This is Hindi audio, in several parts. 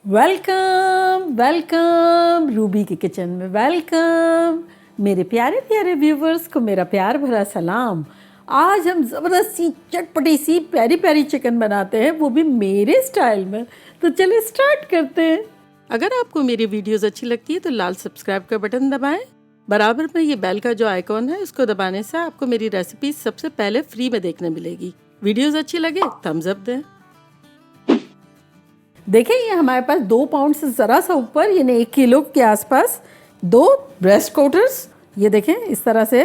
वेलकम वेलकम रूबी के किचन में वेलकम। मेरे प्यारे प्यारे व्यूवर्स को मेरा प्यार भरा सलाम। आज हम ज़बरदस्त सी चटपटी सी प्यारी प्यारी चिकन बनाते हैं, वो भी मेरे स्टाइल में। तो चलिए स्टार्ट करते हैं। अगर आपको मेरी वीडियोस अच्छी लगती है तो लाल सब्सक्राइब का बटन दबाएं। बराबर में ये बेल का जो आइकॉन है उसको दबाने से आपको मेरी रेसिपी सबसे पहले फ्री में देखने मिलेगी। वीडियोस अच्छी लगे थम्स अप दें। देखिए ये हमारे पास 2 पाउंड से ज़रा सा ऊपर यानी 1 किलो के आसपास 2 ब्रेस्ट कोटर्स, ये देखें इस तरह से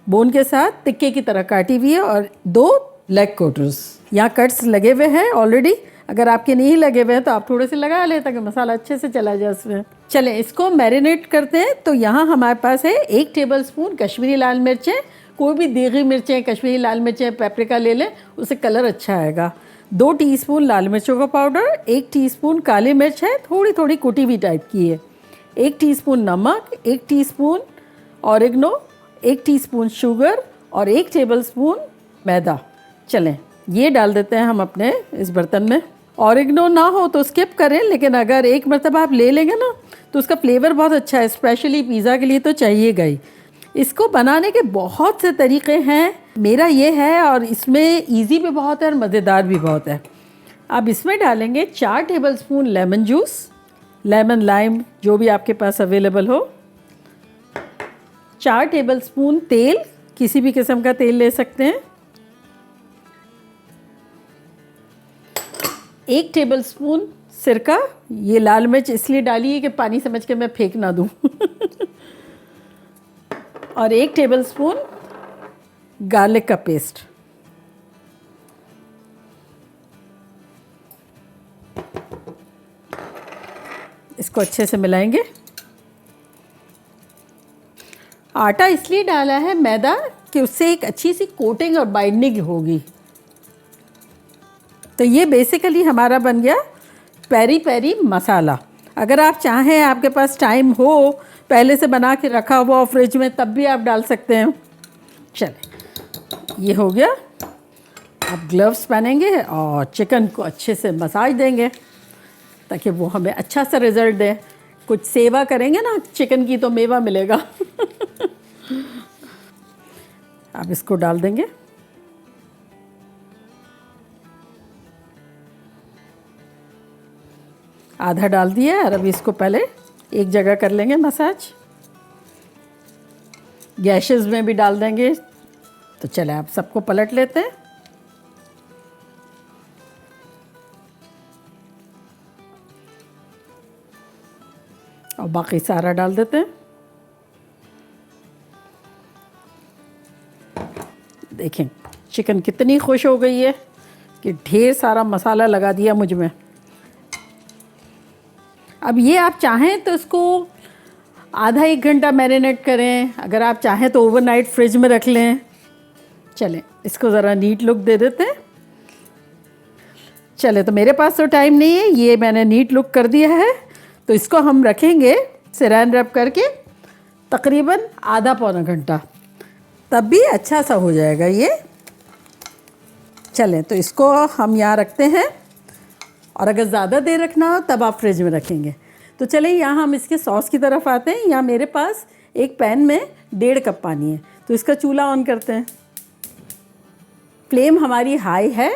बोन के साथ तिक्के की तरह काटी हुई है, और 2 लेग कोटर्स। यहाँ कट्स लगे हुए हैं ऑलरेडी। अगर आपके नहीं लगे हुए हैं तो आप थोड़े से लगा लें ताकि मसाला अच्छे से चला जाए उसमें। चलें इसको मैरिनेट करते हैं। तो यहाँ हमारे पास है 1 टेबलस्पून कश्मीरी लाल मिर्चें। कोई भी देगी मिर्चें, कश्मीरी लाल मिर्चें, पेपरिका ले लें, उससे कलर अच्छा आएगा। 2 टीस्पून लाल मिर्चों का पाउडर, 1 टीस्पून काली मिर्च है, थोड़ी थोड़ी कुटी हुई टाइप की है, 1 टीस्पून नमक, 1 टीस्पून ऑरिगनो, 1 टीस्पून शुगर और 1 टेबलस्पून मैदा। चलें ये डाल देते हैं हम अपने इस बर्तन में। ऑरिगनो ना हो तो स्किप करें, लेकिन अगर एक मरतबा आप ले लेंगे ना तो उसका फ्लेवर बहुत अच्छा है, स्पेशली पिज़्ज़ा के लिए तो चाहिएगा ही। इसको बनाने के बहुत से तरीक़े हैं, मेरा ये है, और इसमें इजी भी बहुत है और मज़ेदार भी बहुत है। अब इसमें डालेंगे 4 tablespoon lemon juice, lemon lime जो भी आपके पास अवेलेबल हो। 4 टेबलस्पून तेल, किसी भी किस्म का तेल ले सकते हैं। 1 टेबलस्पून सिरका, ये लाल मिर्च इसलिए डाली है कि पानी समझ के मैं फेंक ना दूँ और 1 टेबलस्पून गार्लिक का पेस्ट। इसको अच्छे से मिलाएंगे। आटा इसलिए डाला है मैदा कि उससे एक अच्छी सी कोटिंग और बाइंडिंग होगी। तो ये बेसिकली हमारा बन गया पेरी पेरी मसाला। अगर आप चाहें, आपके पास टाइम हो, पहले से बना के रखा हुआ फ्रिज में, तब भी आप डाल सकते हैं। चलें ये हो गया। अब ग्लव्स पहनेंगे और चिकन को अच्छे से मसाज देंगे ताकि वो हमें अच्छा सा रिज़ल्ट दे। कुछ सेवा करेंगे ना चिकन की तो मेवा मिलेगा अब इसको डाल देंगे। आधा डाल दिया और अभी इसको पहले एक जगह कर लेंगे मसाज। गैशेस में भी डाल देंगे। तो चले आप सबको पलट लेते हैं। और बाकी सारा डाल देते हैं। देखें चिकन कितनी खुश हो गई है कि ढेर सारा मसाला लगा दिया मुझ में। अब ये आप चाहें तो इसको आधा 1 घंटा मैरिनेट करें, अगर आप चाहें तो ओवरनाइट फ्रिज में रख लें। चलें इसको ज़रा नीट लुक दे देते हैं। चले तो मेरे पास तो टाइम नहीं है, ये मैंने नीट लुक कर दिया है। तो इसको हम रखेंगे सैरान रैप करके तकरीबन आधा पौना घंटा, तब भी अच्छा सा हो जाएगा ये। चलें तो इसको हम यहाँ रखते हैं, और अगर ज़्यादा देर रखना हो तब आप फ्रिज में रखेंगे। तो चलें यहाँ हम इसके सॉस की तरफ आते हैं। यहाँ मेरे पास एक पैन में 1.5 कप पानी है, तो इसका चूल्हा ऑन करते हैं। फ्लेम हमारी हाई है।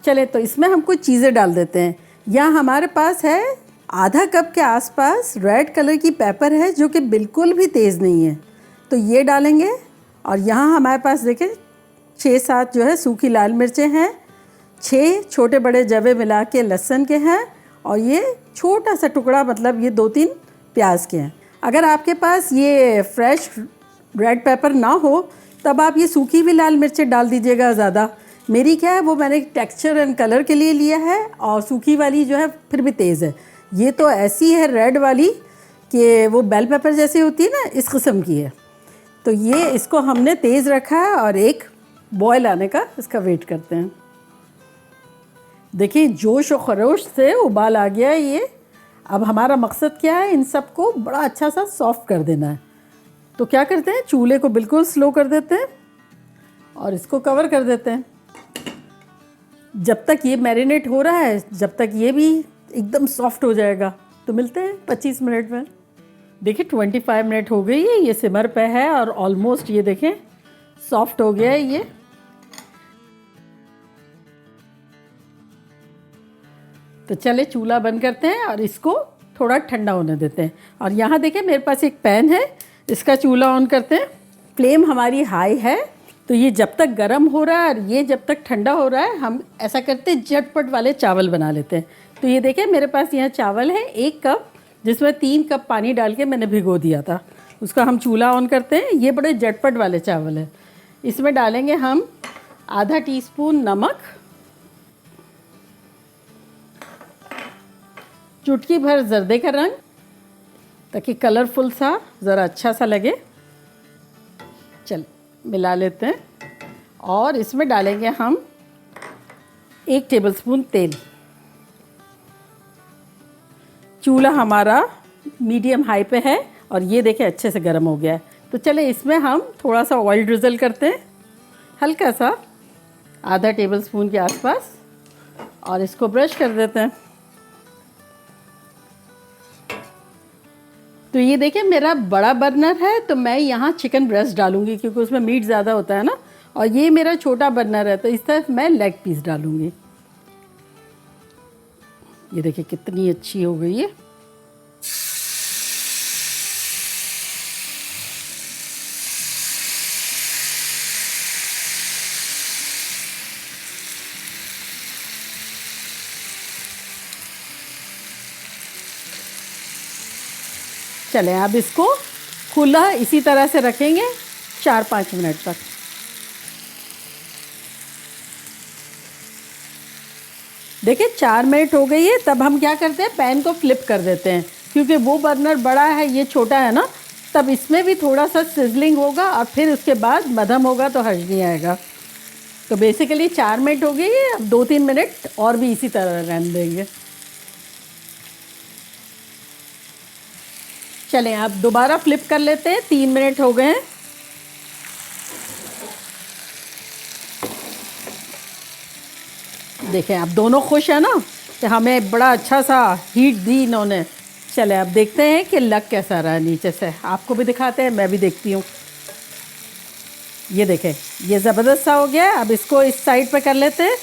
चले तो इसमें हम कुछ चीज़ें डाल देते हैं। यहाँ हमारे पास है आधा कप के आसपास रेड कलर की पेपर है, जो कि बिल्कुल भी तेज़ नहीं है, तो ये डालेंगे। और यहाँ हमारे पास देखें 6-7 जो है सूखी लाल मिर्चें हैं, 6 छोटे बड़े जवे मिला के लहसुन के हैं, और ये छोटा सा टुकड़ा मतलब ये 2-3 प्याज के हैं। अगर आपके पास ये फ्रेश रेड पेपर ना हो तब आप ये सूखी भी लाल मिर्चें डाल दीजिएगा ज़्यादा। मेरी क्या है वो मैंने टेक्सचर एंड कलर के लिए लिया है, और सूखी वाली जो है फिर भी तेज़ है। ये तो ऐसी है रेड वाली कि वो बेल पेपर जैसी होती है ना, इस किस्म की है। तो ये इसको हमने तेज़ रखा है और एक बॉयल आने का इसका वेट करते हैं। देखिए जोश और खरोश से उबाल आ गया है ये। अब हमारा मकसद क्या है, इन सबको बड़ा अच्छा सा सॉफ्ट कर देना है। तो क्या करते हैं, चूल्हे को बिल्कुल स्लो कर देते हैं और इसको कवर कर देते हैं। जब तक ये मैरिनेट हो रहा है, जब तक ये भी एकदम सॉफ्ट हो जाएगा। तो मिलते हैं 25 मिनट में। देखिए 25 मिनट हो गई है, ये सिमर पे है और ऑलमोस्ट ये देखें सॉफ्ट हो गया है ये। तो चले चूल्हा बंद करते हैं और इसको थोड़ा ठंडा होने देते हैं। और यहाँ देखें मेरे पास एक पैन है, इसका चूल्हा ऑन करते हैं। फ्लेम हमारी हाई है, तो ये जब तक गर्म हो रहा है और ये जब तक ठंडा हो रहा है, हम ऐसा करते हैं झटपट वाले चावल बना लेते हैं। तो ये देखें मेरे पास यहाँ चावल है 1 कप, जिसमें 3 कप पानी डाल के मैंने भिगो दिया था। उसका हम चूल्हा ऑन करते हैं। ये बड़े झटपट वाले चावल है। इसमें डालेंगे हम आधा टीस्पून नमक, चुटकी भर जर्दे का रंग, ताकि कलरफुल सा ज़रा अच्छा सा लगे। चल मिला लेते हैं। और इसमें डालेंगे हम 1 टेबलस्पून तेल। चूल्हा हमारा मीडियम हाई पे है और ये देखें अच्छे से गर्म हो गया है। तो चले इसमें हम थोड़ा सा ऑयल ड्रिजल करते हैं, हल्का सा, आधा टेबलस्पून के आसपास, और इसको ब्रश कर देते हैं। तो ये देखिए मेरा बड़ा बर्नर है, तो मैं यहाँ चिकन ब्रेस्ट डालूंगी क्योंकि उसमें मीट ज़्यादा होता है ना। और ये मेरा छोटा बर्नर है, तो इस तरफ मैं लेग पीस डालूंगी। ये देखिए कितनी अच्छी हो गई है। चलें अब इसको खुला इसी तरह से रखेंगे 4-5 मिनट तक। देखिए 4 मिनट हो गई है। तब हम क्या करते हैं, पैन को फ्लिप कर देते हैं, क्योंकि वो बर्नर बड़ा है ये छोटा है ना। तब इसमें भी थोड़ा सा सिजलिंग होगा और फिर उसके बाद मध्यम होगा तो हर्ज नहीं आएगा। तो बेसिकली 4 मिनट हो गई है। अब 2-3 मिनट और भी इसी तरह रहने देंगे। चलें अब दोबारा फ्लिप कर लेते हैं। 3 मिनट हो गए हैं। देखें अब दोनों खुश है ना कि हमें बड़ा अच्छा सा हीट दी इन्होंने। चले अब देखते हैं कि लग कैसा रहा है नीचे से। आपको भी दिखाते हैं, मैं भी देखती हूँ। ये देखें ये ज़बरदस्त सा हो गया। अब इसको इस साइड पे कर लेते हैं,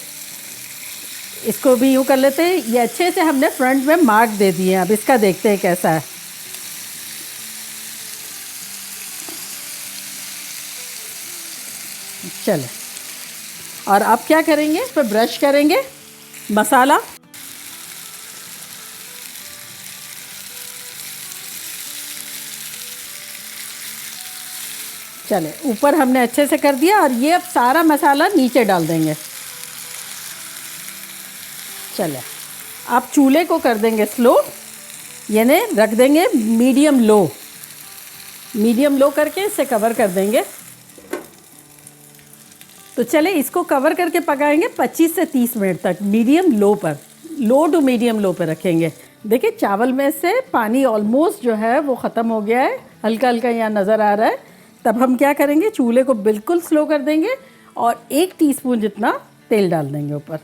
इसको भी यूँ कर लेते हैं। ये अच्छे से हमने फ्रंट में मार्क दे दिए हैं। अब इसका देखते हैं कैसा है। चले और अब क्या करेंगे, इस पर ब्रश करेंगे मसाला। चले ऊपर हमने अच्छे से कर दिया और ये अब सारा मसाला नीचे डाल देंगे। चले अब चूल्हे को कर देंगे स्लो, यानी रख देंगे मीडियम लो करके इसे कवर कर देंगे। तो चले इसको कवर करके पकाएंगे 25 से 30 मिनट तक मीडियम लो पर, लो टू मीडियम लो पर रखेंगे। देखिए चावल में से पानी ऑलमोस्ट जो है वो ख़त्म हो गया है, हल्का हल्का यहाँ नज़र आ रहा है। तब हम क्या करेंगे, चूल्हे को बिल्कुल स्लो कर देंगे और 1 टीस्पून जितना तेल डाल देंगे ऊपर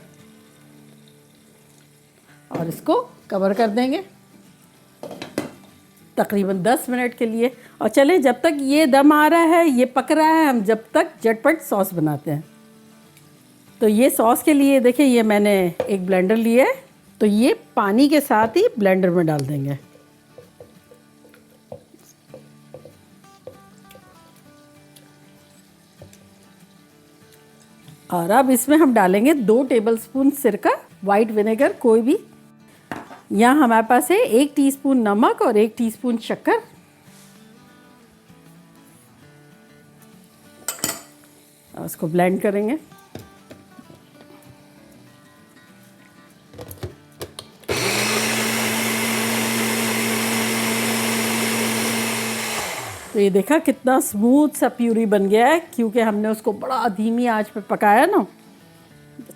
और इसको कवर कर देंगे तकरीबन 10 मिनट के लिए। और चलें जब तक ये दम आ रहा है, ये पक रहा है, हम जब तक झटपट सॉस बनाते हैं। तो ये सॉस के लिए देखिए ये मैंने एक ब्लेंडर लिया है, तो ये पानी के साथ ही ब्लेंडर में डाल देंगे। और अब इसमें हम डालेंगे 2 टेबलस्पून सिरका, वाइट विनेगर कोई भी। यहाँ हमारे पास है 1 टीस्पून नमक और 1 टीस्पून शक्कर। और उसको ब्लेंड करेंगे। तो ये देखा कितना स्मूथ सा प्यूरी बन गया है, क्योंकि हमने उसको बड़ा धीमी आंच पे पकाया ना।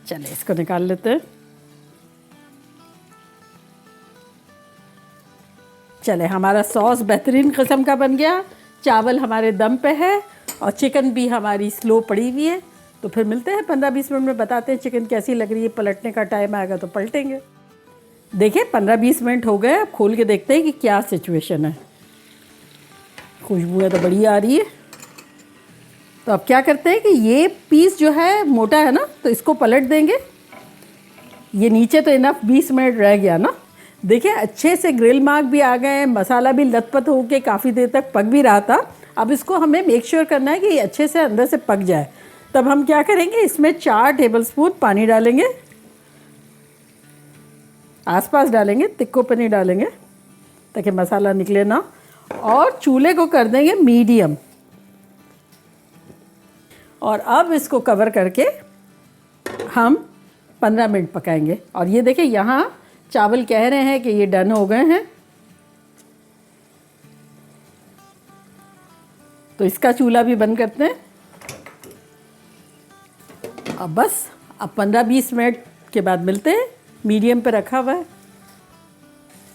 चले इसको निकाल लेते हैं। चले हमारा सॉस बेहतरीन किस्म का बन गया। चावल हमारे दम पे है और चिकन भी हमारी स्लो पड़ी हुई है। तो फिर मिलते हैं 15-20 मिनट में, बताते हैं चिकन कैसी लग रही है। पलटने का टाइम आएगा तो पलटेंगे। देखिए 15-20 मिनट हो गए, अब खोल के देखते हैं कि क्या सिचुएशन है। खुशबू तो बड़ी आ रही है। तो अब क्या करते हैं कि ये पीस जो है मोटा है ना, तो इसको पलट देंगे। ये नीचे तो इनफ 20 मिनट रह गया ना। देखिए अच्छे से ग्रिल मार्क भी आ गए हैं, मसाला भी लथपथ होके काफ़ी देर तक पक भी रहा था। अब इसको हमें मेक श्योर करना है कि ये अच्छे से अंदर से पक जाए। तब हम क्या करेंगे, इसमें 4 टेबलस्पून पानी डालेंगे, आसपास डालेंगे, तिक्को पे नहीं डालेंगे ताकि मसाला निकले ना। और चूल्हे को कर देंगे मीडियम। और अब इसको कवर करके हम 15 मिनट पकाएंगे। और ये देखिए यहाँ चावल कह रहे हैं कि ये डन हो गए हैं। तो इसका चूल्हा भी बंद करते हैं। अब बस अब 15-20 मिनट के बाद मिलते हैं। मीडियम पे रखा हुआ है।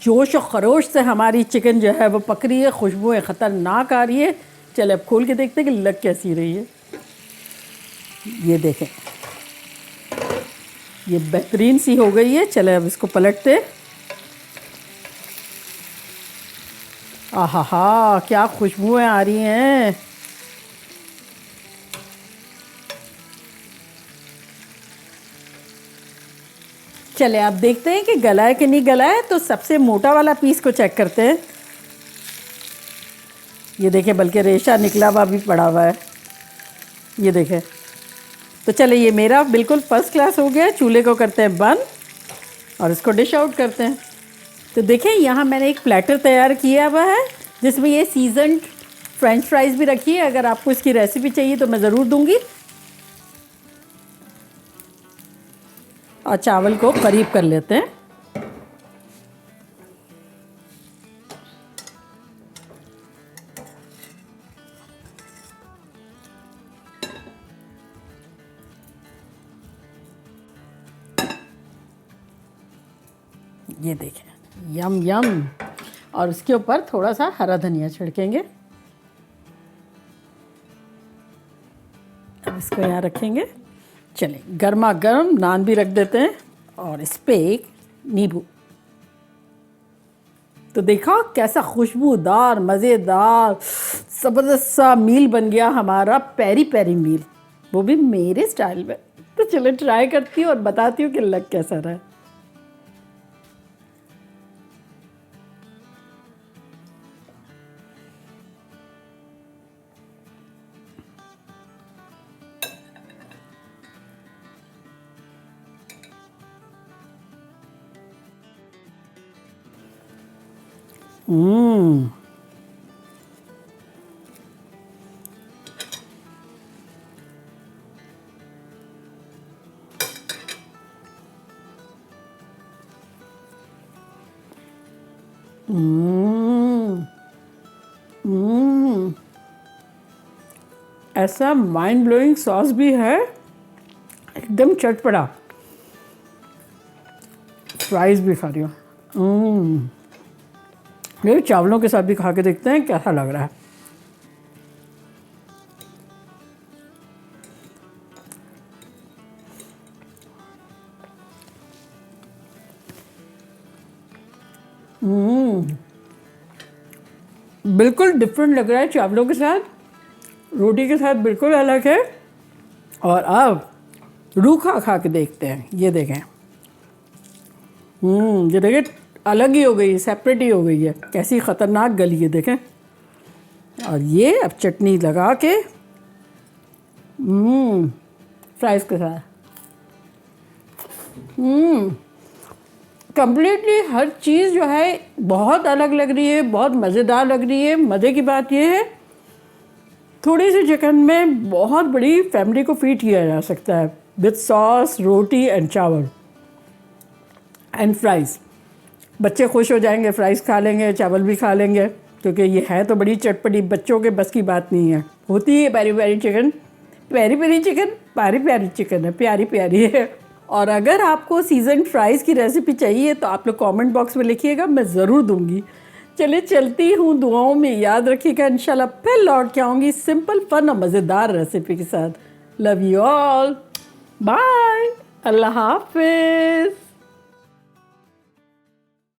जोश और खरोश से हमारी चिकन जो है वो पक रही है, खुशबुएं ख़तरनाक आ रही है। चले अब खोल के देखते हैं कि लग कैसी रही है। ये देखें, ये बेहतरीन सी हो गई है। चले अब इसको पलटते। आहा, क्या खुशबुएं आ रही हैं। चले अब देखते हैं कि गला है कि नहीं गला है। तो सबसे मोटा वाला पीस को चेक करते हैं। ये देखें, बल्कि रेशा निकला हुआ भी पड़ा हुआ है। ये देखें। तो चले ये मेरा बिल्कुल फर्स्ट क्लास हो गया है। चूल्हे को करते हैं बंद और इसको डिश आउट करते हैं। तो देखें यहाँ मैंने एक प्लेटर तैयार किया हुआ है जिसमें ये सीजन्ड फ्रेंच फ्राइज़ भी रखी है। अगर आपको इसकी रेसिपी चाहिए तो मैं ज़रूर दूंगी। और चावल को करीब कर लेते हैं। ये देखें, यम यम। और उसके ऊपर थोड़ा सा हरा धनिया छिड़केंगे। अब इसको यहाँ रखेंगे। चलें, गर्मा गर्म नान भी रख देते हैं और इस पे एक नींबू। तो देखा कैसा खुशबूदार मज़ेदार ज़बरदस्त सा मील बन गया हमारा, पेरी पेरी मील, वो भी मेरे स्टाइल में। तो चलो ट्राई करती हूँ और बताती हूँ कि लग कैसा रहा है। हम्म, ऐसा माइंड ब्लोइंग सॉस भी है, एकदम चटपटा। फ्राइज भी खा रही हूँ। ये चावलों के साथ भी खा के देखते हैं कैसा लग रहा है। बिल्कुल डिफरेंट लग रहा है चावलों के साथ, रोटी के साथ बिल्कुल अलग है। और अब रूखा खा के देखते हैं। ये देखें, ये देखें अलग ही हो गई, सेपरेट ही हो गई है। कैसी ख़तरनाक गली है देखें। और ये अब चटनी लगा के फ्राइज़ के साथ कम्प्लीटली हर चीज़ जो है बहुत अलग लग रही है, बहुत मज़ेदार लग रही है। मज़े की बात ये है थोड़ी सी चिकन में बहुत बड़ी फैमिली को फीड किया जा सकता है विद सॉस, रोटी एंड चावल एंड फ्राइज़। बच्चे खुश हो जाएंगे, फ्राइज़ खा लेंगे, चावल भी खा लेंगे, क्योंकि ये है तो बड़ी चटपटी, बच्चों के बस की बात नहीं है। होती है प्यारी प्यारी चिकन, प्यारी प्यारी चिकन, प्यारी प्यारी चिकन है, प्यारी प्यारी है। और अगर आपको सीजन फ्राइज़ की रेसिपी चाहिए तो आप लोग कमेंट बॉक्स में लिखिएगा, मैं ज़रूर दूंगी। चलिए चलती हूँ, दुआओं में याद रखिएगा। इंशाल्लाह फिर लौट के आऊँगी सिंपल फन और मज़ेदार रेसिपी के साथ। लव यू ऑल, बाय, अल्लाह हाफिज़।